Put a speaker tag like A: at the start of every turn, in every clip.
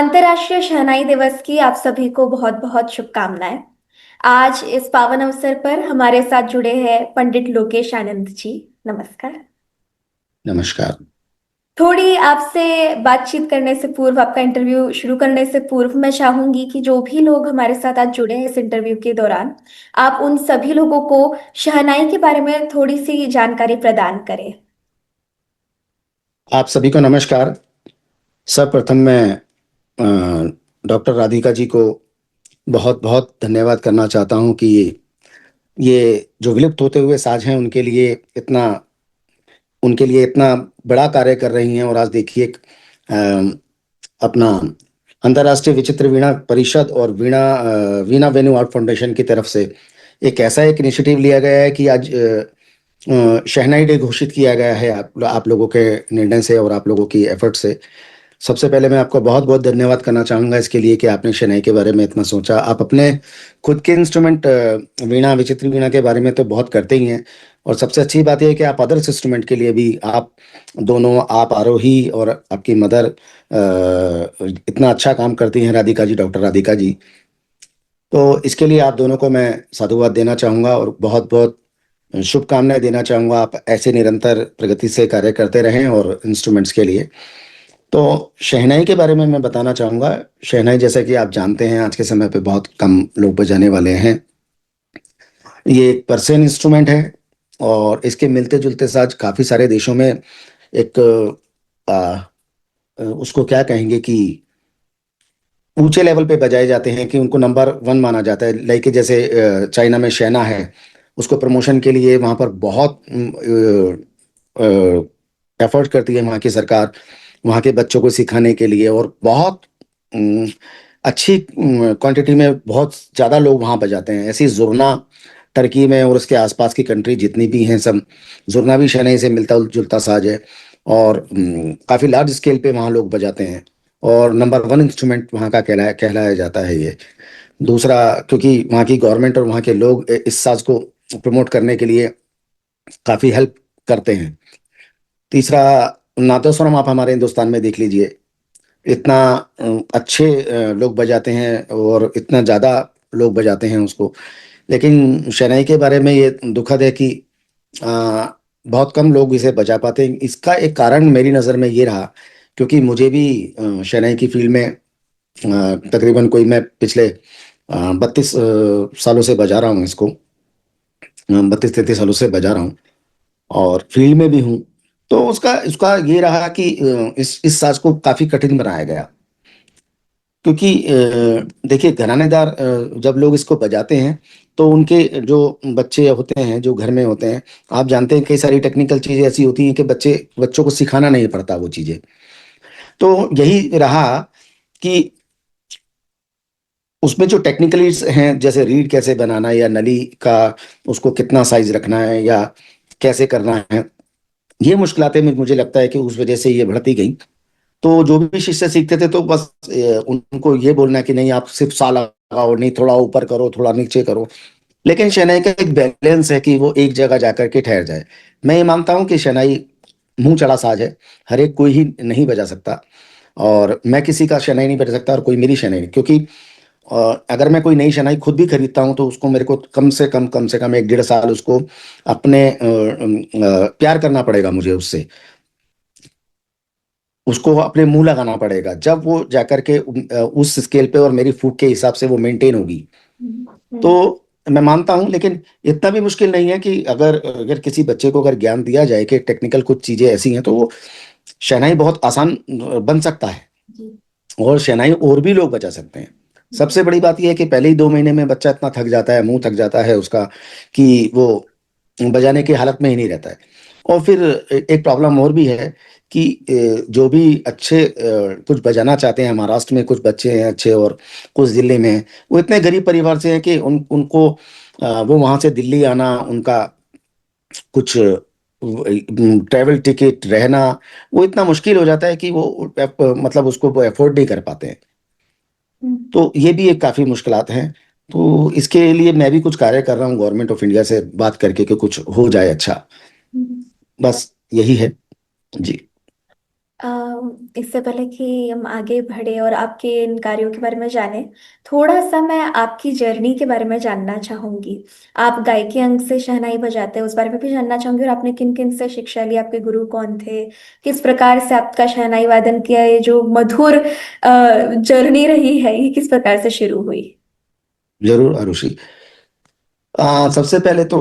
A: अंतर्राष्ट्रीय शहनाई दिवस की आप सभी को बहुत बहुत शुभकामनाएं। आज इस पावन अवसर पर हमारे साथ जुड़े हैं पंडित लोकेश आनंद जी। नमस्कार।
B: नमस्कार।
A: थोड़ी आपसे बातचीत करने से पूर्व, आपका इंटरव्यू शुरू करने से पूर्व, मैं चाहूंगी कि जो भी लोग हमारे साथ आज जुड़े हैं इस इंटरव्यू के दौरान, आप उन सभी लोगों को शहनाई के बारे में थोड़ी सी जानकारी प्रदान करें।
B: आप सभी को नमस्कार। सर्वप्रथम मैं डॉक्टर राधिका जी को बहुत बहुत धन्यवाद करना चाहता हूं कि ये जो विलुप्त होते हुए साज हैं उनके लिए इतना बड़ा कार्य कर रही हैं। और आज देखिए अपना अंतर्राष्ट्रीय विचित्र वीणा परिषद और वीणा वेन्यू आर्ट फाउंडेशन की तरफ से एक इनिशिएटिव लिया गया है कि आज शहनाई डे घोषित किया गया है आप लोगों के निर्णय से और आप लोगों की एफर्ट से। सबसे पहले मैं आपको बहुत बहुत धन्यवाद करना चाहूँगा इसके लिए कि आपने शहनाई के बारे में इतना सोचा। आप अपने खुद के इंस्ट्रूमेंट वीणा विचित्र वीणा के बारे में तो बहुत करते ही हैं, और सबसे अच्छी बात यह है कि आप अदर्स इंस्ट्रूमेंट के लिए भी आप दोनों, आप आरोही और आपकी मदर इतना अच्छा काम करती हैं, राधिका जी, डॉक्टर राधिका जी। तो इसके लिए आप दोनों को मैं साधुवाद देना चाहूँगा और बहुत बहुत शुभकामनाएं देना चाहूँगा। आप ऐसे निरंतर प्रगति से कार्य करते रहें और इंस्ट्रूमेंट्स के लिए। तो शहनाई के बारे में मैं बताना चाहूँगा। शहनाई, जैसा कि आप जानते हैं, आज के समय पे बहुत कम लोग बजाने वाले हैं। ये एक पर्शियन इंस्ट्रूमेंट है और इसके मिलते जुलते साज काफ़ी सारे देशों में एक उसको क्या कहेंगे कि ऊंचे लेवल पे बजाए जाते हैं, कि उनको नंबर वन माना जाता है। लाइक जैसे चाइना में शैना है, उसको प्रमोशन के लिए वहाँ पर बहुत एफर्ट करती है वहाँ की सरकार, वहाँ के बच्चों को सिखाने के लिए। और बहुत अम, अच्छी क्वांटिटी में बहुत ज़्यादा लोग वहाँ बजाते हैं। ऐसी जुर्ना टर्की में और उसके आसपास की कंट्री जितनी भी हैं, सब जुर्ना भी शहनाई से मिलता जुलता साज है। और काफ़ी लार्ज स्केल पे वहाँ लोग बजाते हैं और नंबर वन इंस्ट्रूमेंट वहाँ का कहलाया कहलाया जाता है ये। दूसरा, क्योंकि वहाँ की गवर्नमेंट और वहाँ के लोग इस साज को प्रमोट करने के लिए काफ़ी हेल्प करते हैं। तीसरा, नादस्वरम आप हमारे हिंदुस्तान में देख लीजिए, इतना अच्छे लोग बजाते हैं और इतना ज़्यादा लोग बजाते हैं उसको। लेकिन शहनाई के बारे में ये दुखद है कि अ, बहुत कम लोग इसे बजा पाते हैं। इसका एक कारण मेरी नज़र में ये रहा, क्योंकि मुझे भी शहनाई की फील्ड में तकरीबन कोई मैं पिछले 32 सालों से बजा रहा हूँ इसको। 32-33 सालों से बजा रहा हूँ और फील्ड में भी हूँ। तो उसका उसका ये रहा कि इस साज को काफी कठिन बनाया गया, क्योंकि देखिए, घरानेदार जब लोग इसको बजाते हैं तो उनके जो बच्चे होते हैं, जो घर में होते हैं, आप जानते हैं कई सारी टेक्निकल चीजें ऐसी होती हैं कि बच्चों को सिखाना नहीं पड़ता वो चीजें। तो यही रहा कि उसमें जो टेक्निकली हैं, जैसे रीड कैसे बनाना या नली का उसको कितना साइज रखना है या कैसे करना है, ये मुश्किलातें मुझे लगता है कि उस वजह से ये बढ़ती गई। तो जो भी शिष्य सीखते थे तो बस उनको ये बोलना कि नहीं, आप सिर्फ सा लगाओ, नहीं थोड़ा ऊपर करो, थोड़ा नीचे करो। लेकिन शहनाई का एक बैलेंस है कि वो एक जगह जाकर के ठहर जाए। मैं ये मानता हूँ कि शहनाई मुंह चढ़ा साज है, हर एक कोई ही नहीं बजा सकता। और मैं किसी का शहनाई नहीं बजा सकता और कोई मेरी शहनाई नहीं, क्योंकि अगर मैं कोई नई शहनाई खुद भी खरीदता हूँ तो उसको मेरे को कम से कम 1-1.5 साल उसको अपने प्यार करना पड़ेगा मुझे उससे। उसको अपने मुंह लगाना पड़ेगा, जब वो जाकर के उस स्केल पे और मेरी फूक के हिसाब से वो मेंटेन होगी।
A: हम्म।
B: तो मैं मानता हूं, लेकिन इतना भी मुश्किल नहीं है कि अगर अगर किसी बच्चे को अगर ज्ञान दिया जाए कि टेक्निकल कुछ चीजें ऐसी हैं, तो वो शहनाई बहुत आसान बन सकता है
A: जी।
B: और शहनाई और भी लोग बजा सकते हैं।
A: जी।
B: सबसे बड़ी बात यह है कि पहले ही 2 महीने में बच्चा इतना थक जाता है, मुंह थक जाता है उसका, कि वो बजाने की हालत में ही नहीं रहता है। और फिर एक प्रॉब्लम और भी है कि जो भी अच्छे कुछ बजाना चाहते हैं, महाराष्ट्र में कुछ बच्चे हैं अच्छे और कुछ दिल्ली में हैं, वो इतने गरीब परिवार से हैं कि उनको वो वहां से दिल्ली आना, उनका कुछ ट्रैवल टिकट, रहना, वो इतना मुश्किल हो जाता है कि वो मतलब उसको वो अफोर्ड नहीं कर पाते हैं।
A: हम्म।
B: तो ये भी एक काफी मुश्किलात हैं। तो इसके लिए मैं भी कुछ कार्य कर रहा हूँ गवर्नमेंट ऑफ इंडिया से बात करके कि कुछ हो जाए अच्छा।
A: हम्म।
B: बस यही है जी।
A: इससे पहले कि हम आगे बढ़े और आपके इन कार्यों के बारे में जाने, थोड़ा सा मैं आपकी जर्नी के बारे में जानना चाहूंगी। आप गायकी अंग से शहनाई बजाते हैं, उस बारे में भी जानना चाहूंगी, और आपने किन किन से शिक्षा ली, आपके गुरु कौन थे, किस प्रकार से आपका शहनाई वादन किया, ये जो मधुर जर्नी रही है ये किस प्रकार से शुरू हुई।
B: जरूर आरुषि। सबसे पहले तो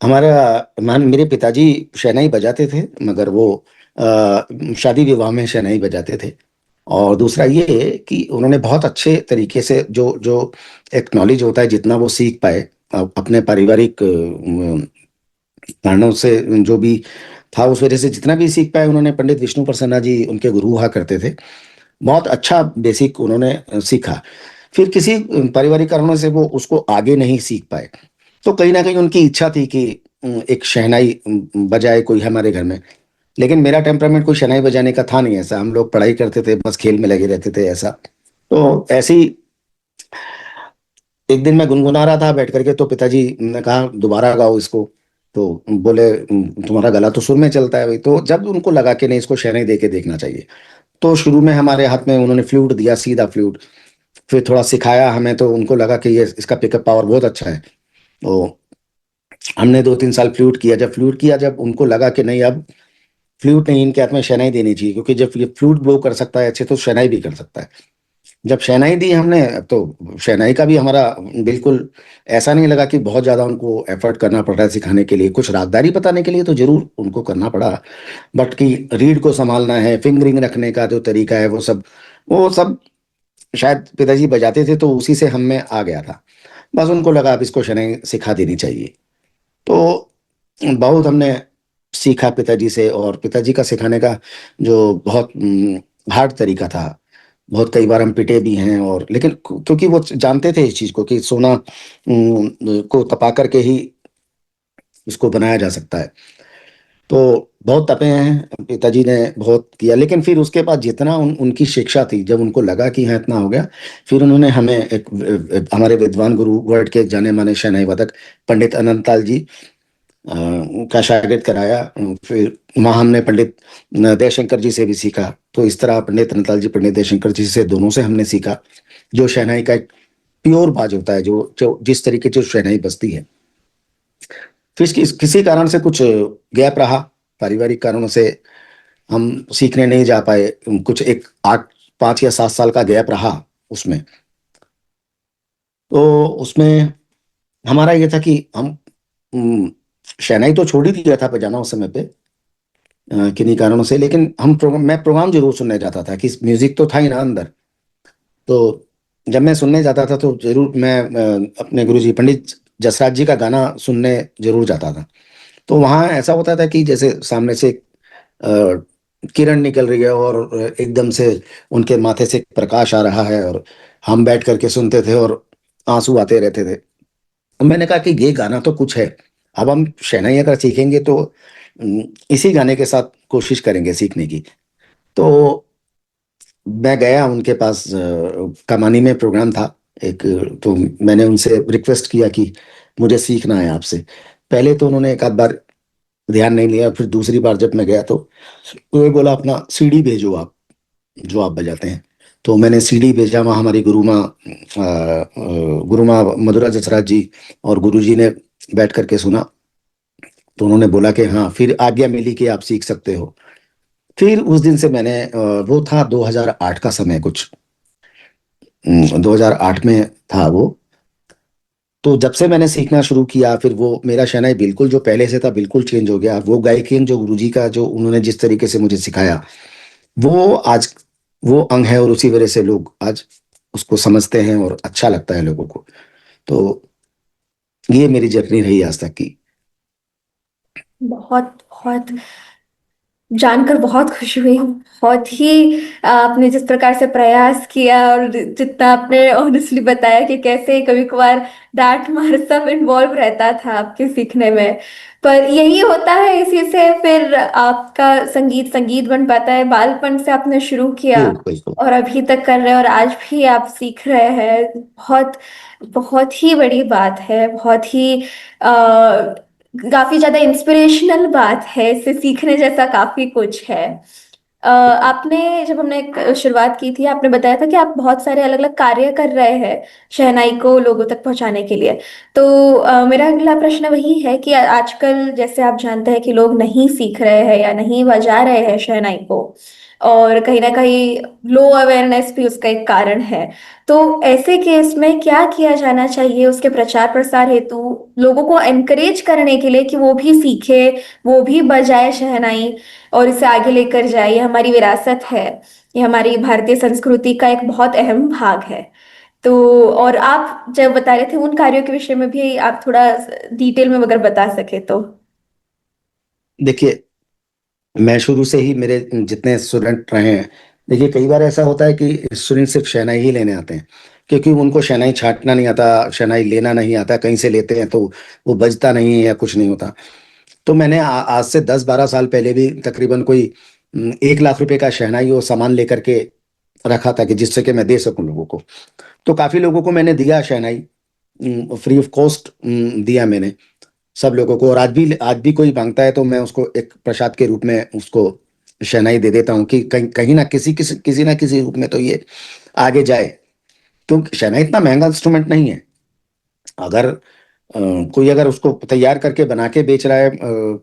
B: हमारा मेरे पिताजी शहनाई बजाते थे, मगर वो शादी विवाह में शहनाई बजाते थे। और दूसरा ये कि उन्होंने बहुत अच्छे तरीके से जो जो एक नॉलेज होता है, जितना वो सीख पाए अपने पारिवारिक कारणों से, जो भी था उस वजह से जितना भी सीख पाए, उन्होंने पंडित विष्णु प्रसन्ना जी उनके गुरु हुआ करते थे। बहुत अच्छा बेसिक उन्होंने सीखा। फिर किसी पारिवारिक कारणों से वो उसको आगे नहीं सीख पाए, तो कहीं ना कहीं उनकी इच्छा थी कि एक शहनाई बजाए कोई हमारे घर में। लेकिन मेरा टेम्परामेंट कोई शहनाई बजाने का था नहीं, ऐसा हम लोग पढ़ाई करते थे, बस खेल में लगे रहते थे ऐसा। तो ऐसे ही एक दिन मैं गुनगुना रहा था बैठ करके, तो पिताजी ने कहा दोबारा गाओ इसको। तो बोले तुम्हारा गला तो सुर में चलता है भाई। तो जब उनको लगा कि नहीं, इसको शहनाई दे के देखना चाहिए, तो शुरू में हमारे हाथ में उन्होंने फ्लूट दिया, सीधा फ्लूट। फिर थोड़ा सिखाया हमें, तो उनको लगा कि ये इसका पिकअप पावर बहुत अच्छा है। तो हमने 2-3 साल फ्लूट किया। जब फ्लूट किया, जब उनको लगा कि नहीं, अब फ्लूट नहीं, इनके हाथ में शहनाई देनी चाहिए, क्योंकि जब ये फ्लूट ब्लो कर सकता है अच्छे, तो शहनाई भी कर सकता है। जब शहनाई दी हमने, तो शहनाई का भी हमारा बिल्कुल ऐसा नहीं लगा कि बहुत ज्यादा उनको एफर्ट करना पड़ रहा है सिखाने के लिए। कुछ रागदारी बताने के लिए तो जरूर उनको करना पड़ा, बट कि रीड को संभालना है, फिंगरिंग रखने का जो तरीका है, वो सब शायद पिताजी बजाते थे, तो उसी से हम में आ गया था। बस उनको लगा अब इसको शहनाई सिखा देनी चाहिए। तो बहुत हमने सीखा पिताजी से, और पिताजी का सिखाने का जो बहुत हार्ड तरीका था। बहुत कई बार हम पिटे भी हैं, और लेकिन क्योंकि वो जानते थे इस चीज को कि सोना को तपा करके ही इसको बनाया जा सकता है। तो बहुत तपे हैं पिताजी ने, बहुत किया। लेकिन फिर उसके बाद जितना उनकी शिक्षा थी, जब उनको लगा कि हाँ इतना हो गया, फिर उन्होंने हमें हमारे विद्वान गुरु, वर्ल्ड के जाने माने शहनाई वादक पंडित अनंतलाल जी अ, का शागिर्द कराया। फिर वहाँ हमने पंडित दयाशंकर जी से भी सीखा। तो इस तरह पंडित अनंतलाल जी, पंडित दयाशंकर जी से, दोनों से हमने सीखा जो शहनाई का एक प्योर बाज होता है, जो जो जिस तरीके से शहनाई बजती है। फिर किसी कारण से कुछ गैप रहा, पारिवारिक कारणों से हम सीखने नहीं जा पाए। कुछ एक 8, 5 या 7 साल का गैप रहा उसमें। तो उसमें हमारा ये था कि हम अम, शहनाई तो छोड़ ही दिया था बजाना उस समय पे, किन्हीं कारणों से। लेकिन मैं प्रोग्राम जरूर सुनने जाता था, कि म्यूजिक तो था ही ना अंदर। तो जब मैं सुनने जाता था, तो जरूर मैं अपने गुरुजी पंडित जसराज जी का गाना सुनने जरूर जाता था। तो वहाँ ऐसा होता था कि जैसे सामने से अ, किरण निकल रही है, और एकदम से उनके माथे से प्रकाश आ रहा है, और हम बैठ करके सुनते थे, और आंसू आते रहते थे। तो मैंने कहा कि ये गाना तो कुछ है, अब हम शहनाई अगर सीखेंगे तो इसी गाने के साथ कोशिश करेंगे सीखने की। तो मैं गया उनके पास, कमानी में प्रोग्राम था एक। तो मैंने उनसे रिक्वेस्ट किया कि मुझे सीखना है आपसे। पहले तो उन्होंने एक आध बार ध्यान नहीं लिया, फिर दूसरी बार जब मैं गया, तो उन्होंने बोला अपना सीडी भेजो आप, जो आप बजाते हैं। तो मैंने सीडी भेजा। वहाँ हमारी गुरु माँ मधुरा जसराज जी और गुरु जी ने बैठ करके सुना। तो उन्होंने बोला कि हाँ, फिर आज्ञा मिली कि आप सीख सकते हो। फिर उस दिन से मैंने वो था 2008 का समय कुछ, 2008 में था वो। तो जब से मैंने सीखना शुरू किया, फिर वो मेरा शहनाई बिल्कुल जो पहले से था बिल्कुल चेंज हो गया। वो गायकी जो गुरुजी का, जो उन्होंने जिस तरीके से मुझे सिखाया, वो आज वो अंग है, और उसी वजह से लोग आज उसको समझते हैं और अच्छा लगता है लोगों को। तो ये मेरी जर्नी रही आज तक की।
A: बहुत बहुत जानकर बहुत खुशी हुई हूँ। बहुत ही आपने जिस प्रकार से प्रयास किया और जितना आपने ऑनेस्टली बताया कि कैसे कभी कभार डांट मार सब इन्वॉल्व रहता था आपके सीखने में, पर यही होता है, इसी से फिर आपका संगीत संगीत बन पाता है। बालपन से आपने शुरू किया
B: बिल्कुल।
A: और अभी तक कर रहे हैं, और आज भी आप सीख रहे हैं। बहुत बहुत ही बड़ी बात है, बहुत ही काफी ज्यादा इंस्पिरेशनल बात है, इससे सीखने जैसा काफी कुछ है। आपने जब हमने शुरुआत की थी, आपने बताया था कि आप बहुत सारे अलग अलग कार्य कर रहे हैं शहनाई को लोगों तक पहुंचाने के लिए। तो मेरा अगला प्रश्न वही है कि आजकल जैसे आप जानते हैं कि लोग नहीं सीख रहे हैं या नहीं बजा रहे हैं शहनाई को, और कहीं ना कहीं लो अवेयरनेस भी उसका एक कारण है। तो ऐसे केस में क्या किया जाना चाहिए उसके प्रचार प्रसार हेतु, लोगों को एनकरेज करने के लिए कि वो भी सीखे, वो भी बजाए शहनाई और इसे आगे लेकर जाए? ये हमारी विरासत है, ये हमारी भारतीय संस्कृति का एक बहुत अहम भाग है। तो और आप जब बता रहे थे उन कार्यों के विषय में भी आप थोड़ा डिटेल में अगर बता सके तो।
B: देखिए, मैं शुरू से ही मेरे जितने स्टूडेंट रहे हैं, देखिए कई बार ऐसा होता है कि स्टूडेंट सिर्फ शहनाई ही लेने आते हैं, क्योंकि उनको शहनाई छाटना नहीं आता, शहनाई लेना नहीं आता, कहीं से लेते हैं तो वो बजता नहीं है या कुछ नहीं होता। तो मैंने आज से 10-12 साल पहले भी तकरीबन कोई 1 लाख रुपए का शहनाई और सामान लेकर के रखा था, कि जिससे कि मैं दे सकूं लोगों को। तो काफी लोगों को मैंने दिया शहनाई, फ्री ऑफ कॉस्ट दिया मैंने सब लोगों को। और आज भी कोई मांगता है तो मैं उसको एक प्रसाद के रूप में उसको शहनाई दे देता हूँ, कि कहीं कहीं ना किसी ना किसी रूप में तो ये आगे जाए। क्योंकि शहनाई इतना महंगा इंस्ट्रूमेंट नहीं है। अगर कोई अगर उसको तैयार करके बना के बेच रहा है,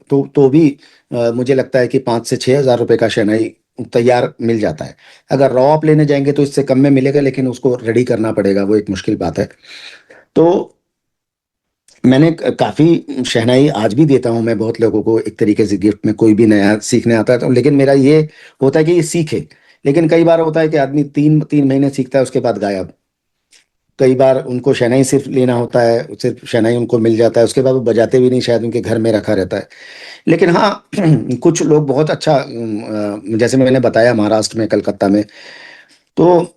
B: तो भी मुझे लगता है कि 5 से 6 हज़ार रुपए का शहनाई तैयार मिल जाता है। अगर रॉ आप लेने जाएंगे तो इससे कम में मिलेगा, लेकिन उसको रेडी करना पड़ेगा, वो एक मुश्किल बात है। तो मैंने काफी शहनाई आज भी देता हूं मैं बहुत लोगों को, एक तरीके से गिफ्ट में, कोई भी नया सीखने आता है तो। लेकिन मेरा ये होता है कि ये सीखे। लेकिन कई बार होता है कि आदमी 3 3 महीने सीखता है, उसके बाद गायब। कई बार उनको शहनाई सिर्फ लेना होता है, सिर्फ शहनाई उनको मिल जाता है, उसके बाद वो बजाते भी नहीं, शायद उनके घर में रखा रहता है। लेकिन हाँ, कुछ लोग बहुत अच्छा, जैसे मैंने बताया महाराष्ट्र में, कलकत्ता में, तो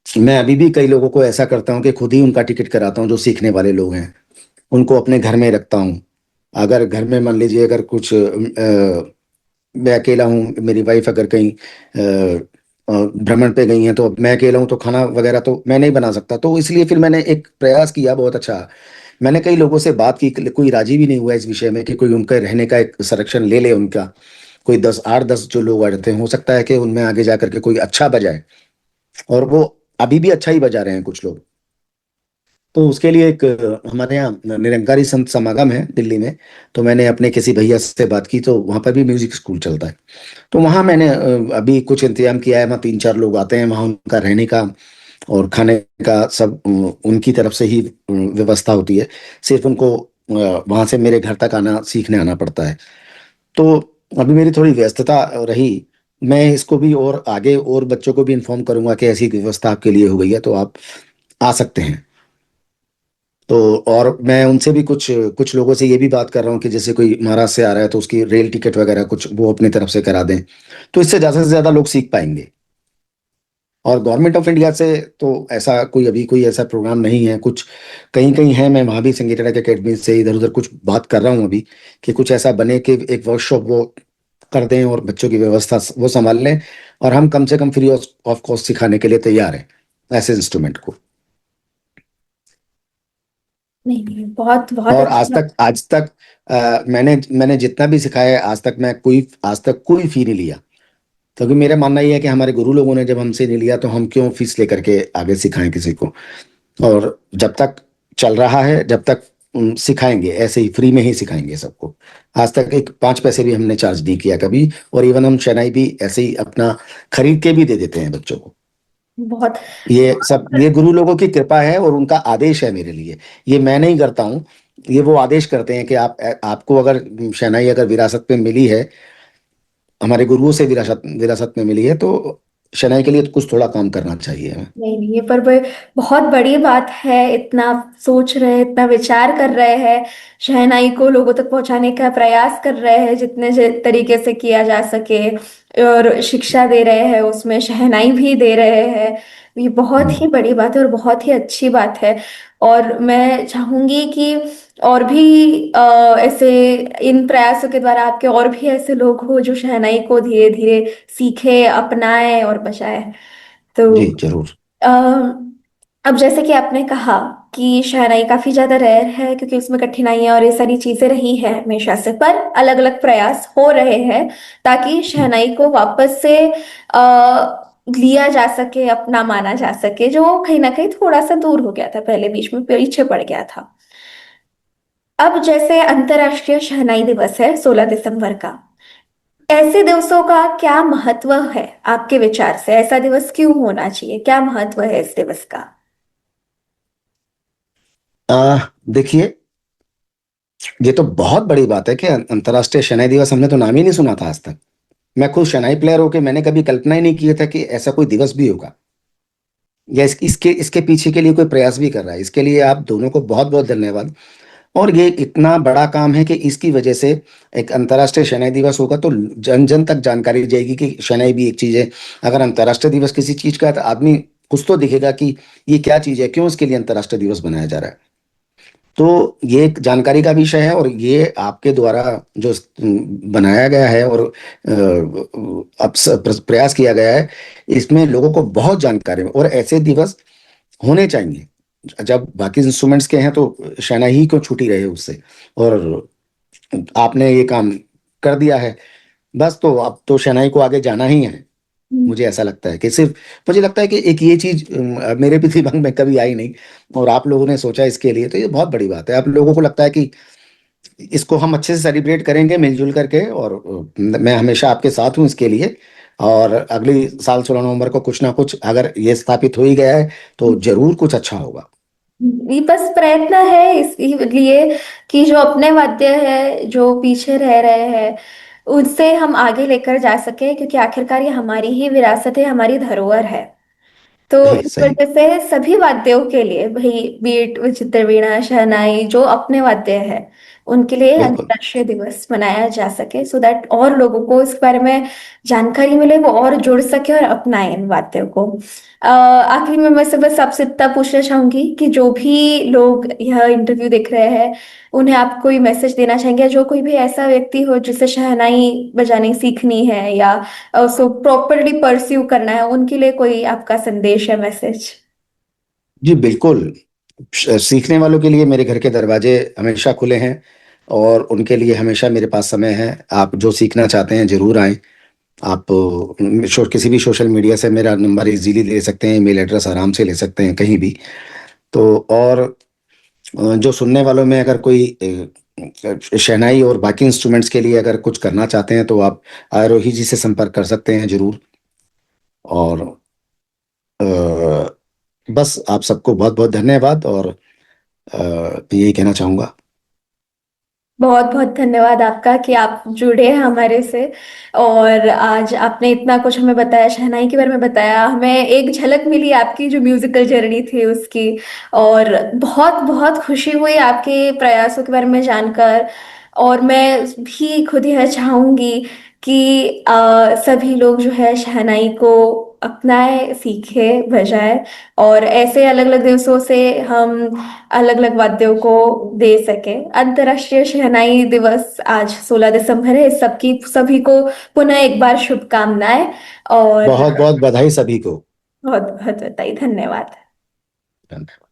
B: मैं अभी भी कई लोगों को ऐसा करता हूँ कि खुद ही उनका टिकट कराता हूँ, जो सीखने वाले लोग हैं उनको अपने घर में रखता हूँ। अगर घर में मान लीजिए अगर कुछ मैं अकेला हूँ, मेरी वाइफ अगर कहीं भ्रमण पे गई हैं, तो अब मैं अकेला हूँ तो खाना वगैरह तो मैं नहीं बना सकता। तो इसलिए फिर मैंने एक प्रयास किया बहुत अच्छा। मैंने कई लोगों से बात की, कोई राजी भी नहीं हुआ इस विषय में कि कोई उनका रहने का एक संरक्षण ले ले उनका। कोई 10 8 10 जो लोग रहते हैं, हो सकता है कि उनमें आगे जा करके कोई अच्छा बजाए। और वो अभी भी अच्छा ही बजा रहे हैं कुछ लोग। तो उसके लिए एक हमारे यहाँ निरंकारी संत समागम है दिल्ली में। तो मैंने अपने किसी भैया से बात की, तो वहाँ पर भी म्यूजिक स्कूल चलता है। तो वहाँ मैंने अभी कुछ इंतजाम किया है। वहाँ 3 4 लोग आते हैं, वहाँ उनका रहने का और खाने का सब उनकी तरफ से ही व्यवस्था होती है। सिर्फ उनको वहाँ से मेरे घर तक आना, सीखने आना पड़ता है। तो अभी मेरी थोड़ी व्यस्तता रही। मैं इसको भी और आगे और बच्चों को भी इन्फॉर्म करूंगा कि ऐसी व्यवस्था आपके लिए हो गई है, तो आप आ सकते हैं। तो और मैं उनसे भी कुछ कुछ लोगों से ये भी बात कर रहा हूँ कि जैसे कोई महाराष्ट्र से आ रहा है तो उसकी रेल टिकट वगैरह कुछ वो अपनी तरफ से करा दें। तो इससे ज़्यादा से ज़्यादा लोग सीख पाएंगे। और गवर्नमेंट ऑफ इंडिया से तो ऐसा कोई अभी कोई ऐसा प्रोग्राम नहीं है। कुछ कहीं कहीं है, मैं वहाँ भी संगीत अकेडमी से इधर उधर कुछ बात कर रहा हूँ अभी, कि कुछ ऐसा बने कि एक वर्कशॉप वो कर दें और बच्चों की व्यवस्था वो संभाल लें। और हम कम से कम फ्री ऑफ कॉस्ट सिखाने के लिए तैयार हैं ऐसे इंस्ट्रूमेंट को।
A: नहीं नहीं, बहुत बहुत
B: और
A: अच्छा।
B: आज तक मैंने मैंने जितना भी सिखाया है आज तक कोई फी नहीं लिया। क्योंकि मेरा मानना ये है कि हमारे गुरु लोगों ने जब हमसे नहीं लिया, तो हम क्यों फीस लेकर के आगे सिखाएं किसी को। और जब तक चल रहा है, जब तक सिखाएंगे, ऐसे ही फ्री में ही सिखाएंगे सबको। आज तक एक 5 पैसे भी हमने चार्ज नहीं किया कभी। और इवन हम शनाई भी ऐसे ही अपना खरीद के भी दे देते हैं बच्चों को।
A: बहुत
B: ये गुरु लोगों की कृपा है और उनका आदेश है मेरे लिए। ये मैं नहीं करता हूँ, ये वो आदेश करते हैं कि आपको अगर शहनाई अगर विरासत में मिली है, हमारे गुरुओं से विरासत विरासत में मिली है, तो शहनाई के लिए तो कुछ थोड़ा काम करना चाहिए हमें।
A: नहीं नहीं, ये पर बहुत बड़ी बात है, इतना सोच रहे हैं, इतना विचार कर रहे हैं, शहनाई को लोगों तक पहुंचाने का प्रयास कर रहे हैं जितने तरीके से किया जा सके, और शिक्षा दे रहे हैं, उसमें शहनाई भी दे रहे हैं। ये बहुत ही
B: हम्म,
A: बड़ी बात है और बहुत ही अच्छी बात है। और मैं चाहूंगी कि और भी ऐसे इन प्रयासों के द्वारा आपके और भी ऐसे लोग हो जो शहनाई को धीरे धीरे सीखे, अपनाए और बचाए। तो
B: जी जरूर।
A: अ, अब जैसे कि आपने कहा आपकी शहनाई काफी ज्यादा रेयर है क्योंकि उसमें कठिनाइयां और ये सारी चीजें रही है हमेशा से, पर अलग अलग प्रयास हो रहे हैं ताकि शहनाई को वापस से लिया जा सके, अपना माना जा सके, जो कहीं ना कहीं थोड़ा सा दूर हो गया था, पहले बीच में पीछे पड़ गया था। अब जैसे अंतर्राष्ट्रीय शहनाई दिवस है 16 दिसंबर का, ऐसे दिवसों का क्या महत्व है आपके विचार से? ऐसा दिवस क्यों होना चाहिए? क्या महत्व है इस दिवस का?
B: देखिए, ये तो बहुत बड़ी बात है कि अंतर्राष्ट्रीय शनाई दिवस, हमने तो नाम ही नहीं सुना था आज तक। मैं खुद शनाई प्लेयर होके मैंने कभी कल्पना ही नहीं किया था कि ऐसा कोई दिवस भी होगा, या इसके इसके पीछे के लिए कोई प्रयास भी कर रहा है। इसके लिए आप दोनों को बहुत बहुत धन्यवाद। और ये इतना बड़ा काम है कि इसकी वजह से एक अंतर्राष्ट्रीय शनाई दिवस होगा तो जन जन तक जानकारी जाएगी कि शनाई भी एक चीज है। अगर अंतर्राष्ट्रीय दिवस किसी चीज का है तो आदमी कुछ तो दिखेगा कि ये क्या चीज है, क्यों इसके लिए अंतर्राष्ट्रीय दिवस बनाया जा रहा है। तो ये एक जानकारी का विषय है, और ये आपके द्वारा जो बनाया गया है और अब प्रयास किया गया है, इसमें लोगों को बहुत जानकारी है। और ऐसे दिवस होने चाहिए। जब बाकी इंस्ट्रूमेंट्स के हैं तो शहनाई ही क्यों छूटी रहे उससे। और आपने ये काम कर दिया है, बस तो अब तो शहनाई को आगे जाना ही है। मुझे ऐसा लगता है कि सिर्फ, मुझे लगता है कि एक ये चीज मेरे भी दिमाग में कभी आई नहीं, और आप लोगों ने सोचा इसके लिए, तो ये बहुत बड़ी बात है। आप लोगों को लगता है कि इसको हम अच्छे से सेलिब्रेट करेंगे मिलजुल करके, और मैं हमेशा आपके साथ हूँ इसके लिए। और अगली साल 16 नवंबर को कुछ ना कुछ अगर ये स्थापित हो ही गया है तो जरूर कुछ अच्छा होगा।
A: ये बस प्रयत्न है इसलिए कि जो अपने वाद्य है, जो पीछे रह रहे हैं, उनसे हम आगे लेकर जा सके, क्योंकि आखिरकार ये हमारी ही विरासत है, हमारी धरोहर है। तो
B: सही
A: इस
B: सही।
A: वजह से सभी वाद्यों के लिए, भाई बीट, विचित्र वीणा, शहनाई, जो अपने वाद्य है, उनके लिए
B: बिल्कुल।
A: अंतर्राष्ट्रीय दिवस मनाया जा सके, सो दैट और लोगों को इस बारे में जानकारी मिले, वो और जुड़ सके और अपनाएं इन वाद्यों को। आखिरी में मैं से बस आपसे इतना पूछना चाहूंगी कि जो भी लोग यह इंटरव्यू देख रहे हैं, उन्हें आप कोई मैसेज देना चाहेंगे? जो कोई भी ऐसा व्यक्ति हो जिसे शहनाई बजानी सीखनी है या उसको प्रॉपरली परस्यू करना है, उनके लिए कोई आपका संदेश है, मैसेज?
B: जी बिल्कुल। सीखने वालों के लिए मेरे घर के दरवाजे हमेशा खुले हैं, और उनके लिए हमेशा मेरे पास समय है। आप जो सीखना चाहते हैं जरूर आएं। आप किसी भी सोशल मीडिया से मेरा नंबर इजीली ले सकते हैं, ईमेल एड्रेस आराम से ले सकते हैं कहीं भी। तो और जो सुनने वालों में अगर कोई शहनाई और बाकी इंस्ट्रूमेंट्स के लिए अगर कुछ करना चाहते हैं तो आप आरोही जी से संपर्क कर सकते हैं जरूर। और बस आप सबको बहुत बहुत धन्यवाद, और यही कहना चाहूंगा।
A: बहुत बहुत धन्यवाद आपका कि आप जुड़े हैं हमारे से, और आज आपने इतना कुछ हमें बताया, शहनाई के बारे में बताया, हमें एक झलक मिली आपकी जो म्यूजिकल जर्नी थी उसकी। और बहुत बहुत खुशी हुई आपके प्रयासों के बारे में जानकर। और मैं भी खुद यह चाहूंगी कि सभी लोग जो है शहनाई को अपनाए, सीखे, बजाए, और ऐसे अलग अलग दिवसों से हम अलग अलग वाद्यों को दे सके। अंतर्राष्ट्रीय शहनाई दिवस आज 16 दिसंबर है। सबकी सभी को पुनः एक बार शुभकामनाएं, और
B: बहुत बहुत बधाई सभी को।
A: बहुत बहुत बताई, धन्यवाद।
B: धन्यवाद।